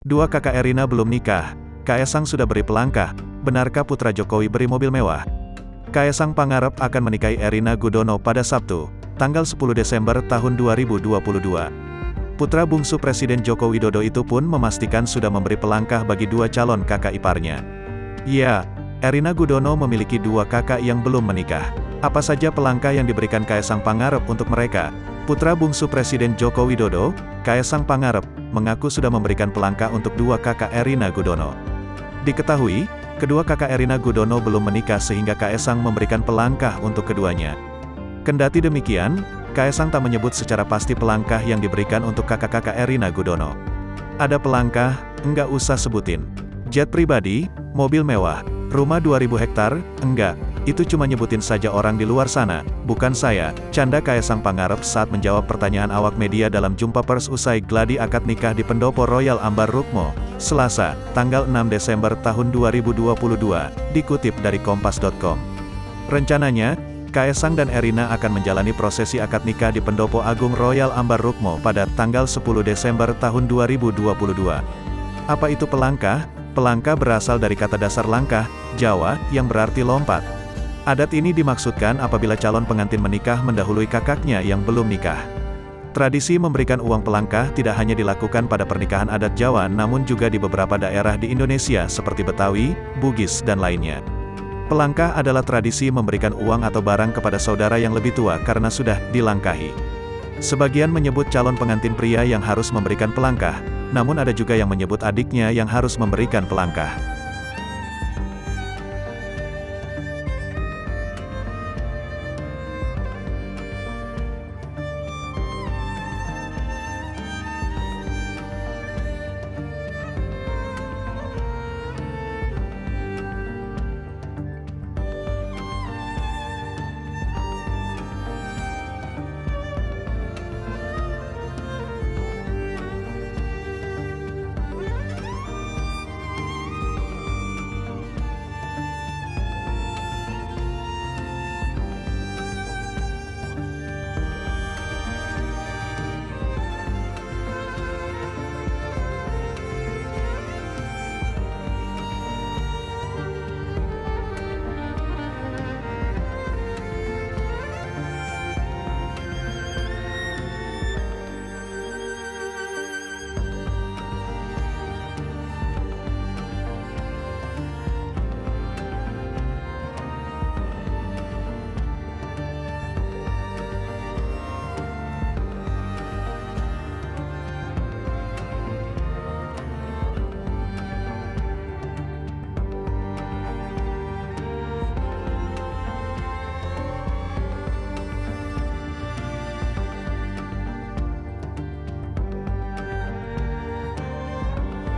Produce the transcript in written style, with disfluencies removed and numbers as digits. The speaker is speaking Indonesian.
Dua kakak Erina belum nikah, Kaesang sudah beri pelangkah, benarkah putra Jokowi beri mobil mewah? Kaesang Pangarep akan menikahi Erina Gudono pada Sabtu, tanggal 10 Desember tahun 2022. Putra bungsu Presiden Joko Widodo itu pun memastikan sudah memberi pelangkah bagi dua calon kakak iparnya. Ya, Erina Gudono memiliki dua kakak yang belum menikah. Apa saja pelangkah yang diberikan Kaesang Pangarep untuk mereka? Putra bungsu Presiden Joko Widodo, Kaesang Pangarep, mengaku sudah memberikan pelangkah untuk dua kakak Erina Gudono. Diketahui, kedua kakak Erina Gudono belum menikah sehingga Kaesang memberikan pelangkah untuk keduanya. Kendati demikian, Kaesang tak menyebut secara pasti pelangkah yang diberikan untuk kakak-kakak Erina Gudono. Ada pelangkah, enggak usah sebutin. Jet pribadi, mobil mewah, rumah 2000 hektar, enggak. Itu cuma nyebutin saja orang di luar sana, bukan saya, canda Kaesang Pangarep saat menjawab pertanyaan awak media dalam jumpa pers usai gladi akad nikah di Pendopo Royal Ambar Rukmo, Selasa, tanggal 6 Desember tahun 2022, dikutip dari Kompas.com. Rencananya, Kaesang dan Erina akan menjalani prosesi akad nikah di Pendopo Agung Royal Ambar Rukmo pada tanggal 10 Desember tahun 2022. Apa itu pelangkah? Pelangkah berasal dari kata dasar langkah, Jawa, yang berarti lompat. Adat ini dimaksudkan apabila calon pengantin menikah mendahului kakaknya yang belum nikah. Tradisi memberikan uang pelangkah tidak hanya dilakukan pada pernikahan adat Jawa namun juga di beberapa daerah di Indonesia seperti Betawi, Bugis dan lainnya. Pelangkah adalah tradisi memberikan uang atau barang kepada saudara yang lebih tua karena sudah dilangkahi. Sebagian menyebut calon pengantin pria yang harus memberikan pelangkah, namun ada juga yang menyebut adiknya yang harus memberikan pelangkah.